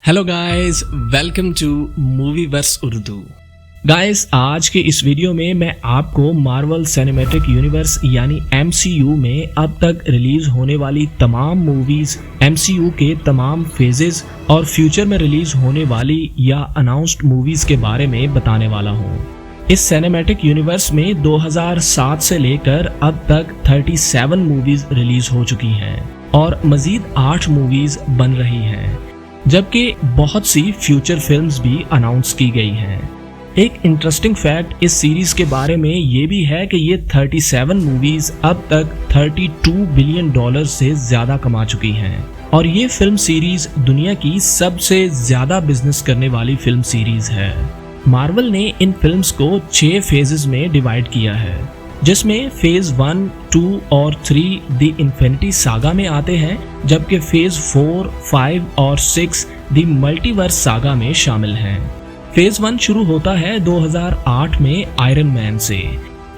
Hello guys, welcome to Movieverse Urdu. Guys, आज के इस वीडियो में मैं आपको मार्वल सिनेमैटिक यूनिवर्स यानी MCU में अब तक रिलीज होने वाली तमाम मूवीज, MCU के तमाम फेजेस और फ्यूचर में रिलीज होने वाली या अनाउंस्ड मूवीज के बारे में बताने वाला हूँ। इस सिनेमैटिक यूनिवर्स में 2007 से लेकर अब तक 37 मूवीज रिलीज हो चुकी हैं और मजीद 8 मूवीज बन रही हैं, जबकि बहुत सी फ्यूचर फिल्म्स भी अनाउंस की गई हैं। एक इंटरेस्टिंग फैक्ट इस सीरीज के बारे में ये भी है कि ये 37 मूवीज अब तक $32 बिलियन से ज्यादा कमा चुकी हैं और ये फिल्म सीरीज दुनिया की सबसे ज्यादा बिजनेस करने वाली फिल्म सीरीज है। मार्वल ने इन फिल्म्स को 6 फेजेस में डिवाइड किया है, जिसमें फेज 1, 2 और 3 द इन्फिनिटी सागा में आते हैं, जबकि फेज 4, 5 और 6 द मल्टीवर्स सागा में शामिल हैं। फेज 1 शुरू होता है 2008 में आयरन मैन से।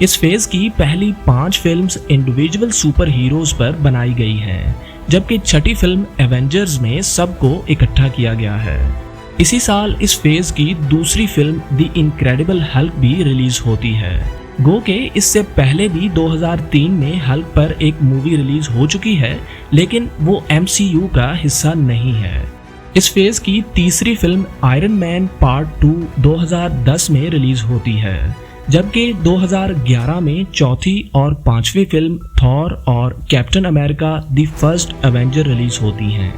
इस फेज की पहली 5 फिल्म्स इंडिविजुअल सुपर हीरोज पर बनाई गई हैं, जबकि छठी फिल्म एवेंजर्स में सबको इकट्ठा किया गया है। इसी साल इस फेज की दूसरी फिल्म द इनक्रेडिबल हल्क भी रिलीज होती है। गो के इससे पहले भी 2003 में हल्क पर एक मूवी रिलीज हो चुकी है, लेकिन वो MCU का हिस्सा नहीं है। इस फेज की तीसरी फिल्म आयरन मैन पार्ट 2 2010 में रिलीज होती है, जबकि 2011 में चौथी और पांचवी फिल्म थॉर और captain America the first Avenger release होती हैं।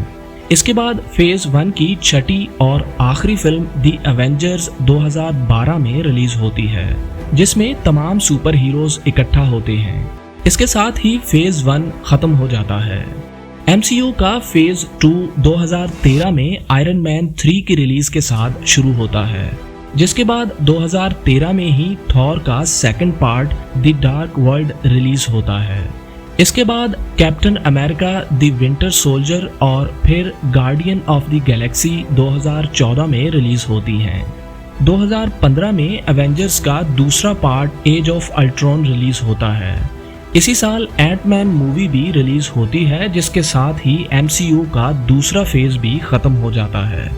इसके बाद फेज 1 की छठी और आखिरी फिल्म द एवेंजर्स 2012 में रिलीज होती है, जिसमें तमाम सुपर हीरोज इकट्ठा होते हैं। इसके साथ ही फेज 1 खत्म हो जाता है। MCU का फेज 2 2013 में आयरन मैन 3 की रिलीज के साथ शुरू होता है, जिसके बाद 2013 में ही थॉर का second part the dark world release होता है। इसके बाद captain America the winter soldier और फिर गार्डियन ऑफ द गैलेक्सी 2014 में रिलीज होती हैं। 2015 में एवेंजर्स का दूसरा part Age of Ultron release होता है। इसी साल एंटमैन मूवी भी रिलीज होती है, जिसके साथ ही MCU का दूसरा फेज भी खत्म हो जाता है।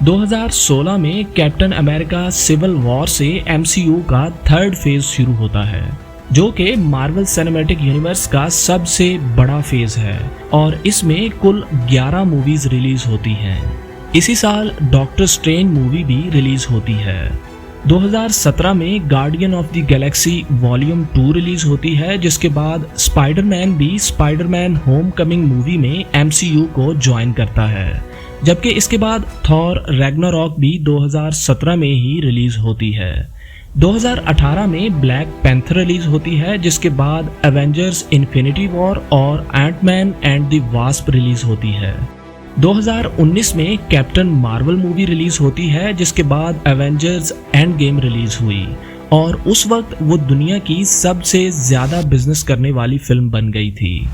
2016 में कैप्टन अमेरिका सिविल वॉर से MCU का थर्ड फेज शुरू होता है, जो कि मार्वल सिनेमैटिक यूनिवर्स का सबसे बड़ा फेज है और इसमें कुल 11 मूवीज रिलीज होती हैं। इसी साल डॉक्टर स्ट्रेंज मूवी भी रिलीज होती है। 2017 में guardian of the Galaxy volume 2 release होती है, जिसके बाद स्पाइडरमैन भी स्पाइडरमैन होमकमिंग मूवी में MCU को ज्वाइन करता है, जबकि इसके बाद थॉर रैग्नारॉक भी 2017 में ही रिलीज होती है। 2018 में ब्लैक पैंथर रिलीज होती है, जिसके बाद एवेंजर्स इन्फिनिटी वॉर और Ant-Man and the Wasp release होती है। 2019 में कैप्टन मार्वल मूवी रिलीज होती है, जिसके बाद एवेंजर्स एंड गेम रिलीज हुई और उस वक्त वो दुनिया की सबसे ज्यादा बिजनेस करने वाली फिल्म बन गई थी।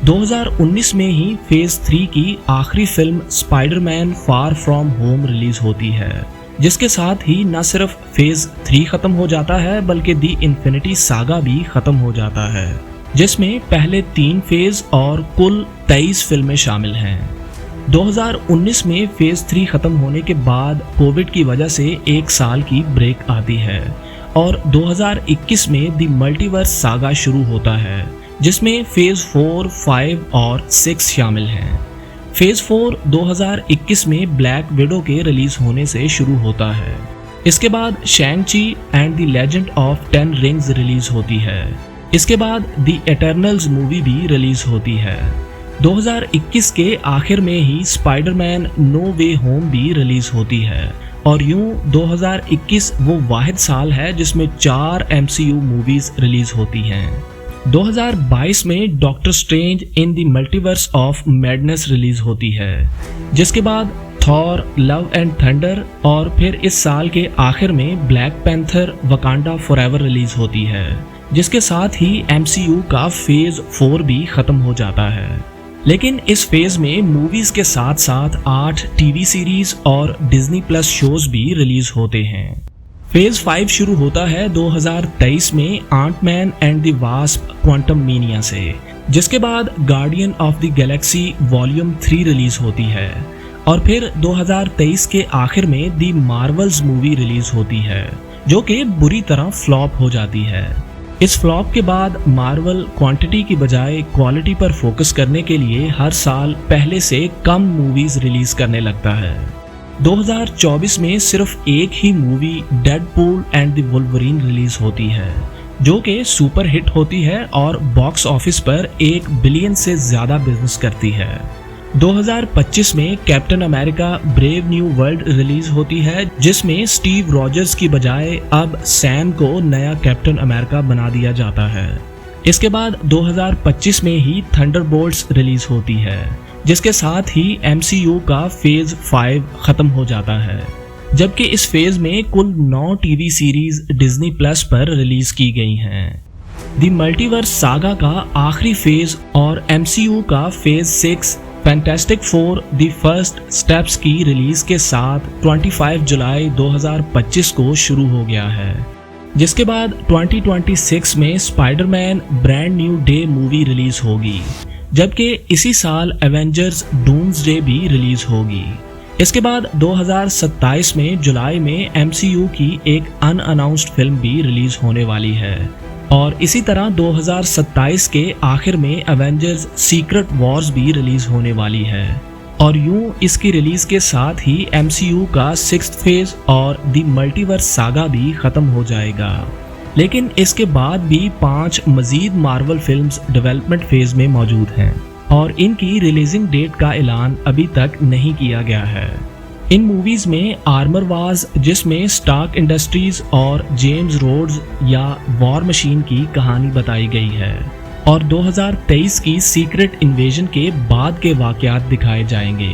2019 में ही फेज 3 की आखिरी film Spiderman far from home release होती है, जिसके साथ ही न सिर्फ फेज 3 खत्म हो जाता है, बल्कि दी इन्फिनिटी सागा भी खत्म हो जाता है, जिसमें पहले 3 फेज और कुल 23 फिल्में शामिल हैं। 2019 में फेज 3 खत्म होने के बाद कोविड की वजह से 1 साल की ब्रेक आती है और 2021 में द मल्टीवर्स सागा शुरू होता है, जिसमें फेज 4, 5 और 6 शामिल हैं। फेज 4 2021 में ब्लैक विडो के रिलीज होने से शुरू होता है। इसके बाद शैंग-ची and the legend of 10 rings release होती है। इसके बाद द एटर्नल्स मूवी भी रिलीज होती है। 2021 के आखिर में ही स्पाइडरमैन नो वे होम भी रिलीज होती है और यूं 2021 वो वाहिद साल है जिसमें 4 MCU मूवीज रिलीज होती हैं। 2022 में doctor strange in the multiverse of madness release होती है, जिसके बाद थॉर लव एंड थंडर और फिर इस साल के आखिर में black panther Wakanda forever release होती है, जिसके साथ ही MCU का फेज 4 भी खत्म हो जाता है। लेकिन इस फेज में मूवीज के साथ साथ 8 टीवी सीरीज और डिज्नी प्लस शोज भी रिलीज होते हैं। फेज 5 शुरू होता है 2023 में Ant-Man and the wasp Quantumania से, जिसके बाद guardian of the Galaxy volume 3 release होती है और फिर 2023 के आखिर में दी मार्वल्स मूवी रिलीज होती है, जो कि बुरी तरह फ्लॉप हो जाती है। इस फ्लॉप के बाद मार्वल क्वांटिटी की बजाय क्वालिटी पर फोकस करने के लिए हर साल पहले से कम मूवीज रिलीज करने लगता है। 2024 में सिर्फ एक ही movie Deadpool and the Wolverine release होती है, जो कि सुपर हिट होती है और बॉक्स ऑफिस पर 1 बिलियन से ज्यादा बिजनेस करती है। 2025 में captain America brave new world release होती है, जिसमें स्टीव रॉजर्स की बजाय अब सैम को नया कैप्टन अमेरिका बना दिया जाता है। इसके बाद 2025 में ही थंडरबोल्ट्स रिलीज होती है, जिसके साथ ही MCU का फेज 5 खत्म हो जाता है, जबकि इस फेज में कुल 9 टीवी सीरीज डिज्नी प्लस पर रिलीज की गई हैं। द मल्टीवर्स सागा का आखिरी फेज और MCU का phase 6 fantastic four the first steps की रिलीज के साथ 25 जुलाई 2025 को शुरू हो गया है, जिसके बाद 2026 में Spiderman brand new day movie release होगी, जबकि इसी साल एवेंजर्स डूम्सडे भी रिलीज होगी। इसके बाद 2027 में जुलाई में MCU की एक अनअनाउंस्ड फिल्म भी रिलीज होने वाली है, और इसी तरह 2027 के आखिर में एवेंजर्स सीक्रेट वॉर्स भी रिलीज होने वाली है, और यूं इसकी रिलीज के साथ ही MCU का 6th फेज और द मल्टीवर्स सागा भी खत्म हो जाएगा। लेकिन इसके बाद भी 5 मजीद मार्वल फिल्म्स डेवलपमेंट फेज में मौजूद हैं, और इनकी रिलीजिंग डेट का ऐलान अभी तक नहीं किया गया है। इन मूवीज में आर्मर वार्स, जिसमें स्टार्क इंडस्ट्रीज और जेम्स रोड्स या वॉर मशीन की कहानी बताई गई है, और 2023 की सीक्रेट इन्वेजन के बाद के वाकयात दिखाए जाएंगे।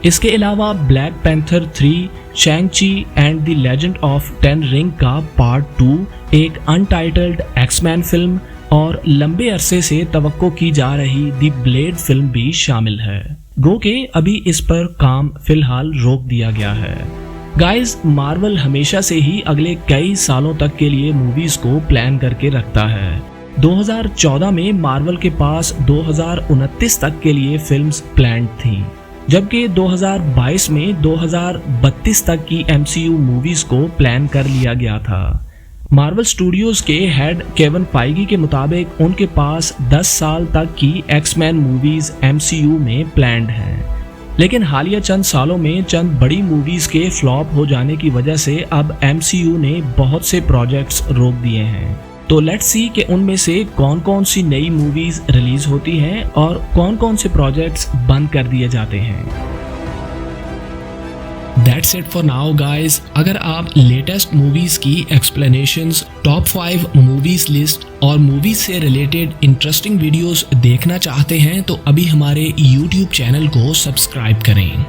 इसके अलावा black panther 3, शैंग-ची and the legend of 10 ring का पार्ट 2, एक अनटाइटल्ड एक्समैन फिल्म और लंबे अरसे से तवक्को की जा रही द ब्लेड फिल्म भी शामिल है, गो के अभी इस पर काम फिलहाल रोक दिया गया है। गाइस, मार्वल हमेशा से ही अगले कई सालों तक के लिए मूवीज को प्लान करके रखता है। 2014 में मार्वल के पास 2029 तक के लिए फिल्म्स प्लान्ड थीं, जबकि 2022 में 2032 तक की MCU मूवीज को प्लान कर लिया गया था। मार्वल स्टूडियोज के हेड केविन फाइगी के मुताबिक उनके पास 10 साल तक की एक्समैन मूवीज MCU में प्लान्ड हैं, लेकिन हालिया चंद सालों में चंद बड़ी मूवीज के फ्लॉप हो जाने की वजह से अब MCU ने बहुत से प्रोजेक्ट्स रोक दिए हैं। तो लेट्स सी कि उनमें से कौन कौन सी नई मूवीज रिलीज होती हैं और कौन कौन से प्रोजेक्ट्स बंद कर दिए जाते हैं। That's it for now guys। अगर आप लेटेस्ट मूवीज की एक्सप्लेनेशंस, टॉप 5 मूवीज लिस्ट और मूवीज से रिलेटेड इंटरेस्टिंग वीडियोस देखना चाहते हैं तो अभी हमारे YouTube चैनल को सब्सक्राइब करें।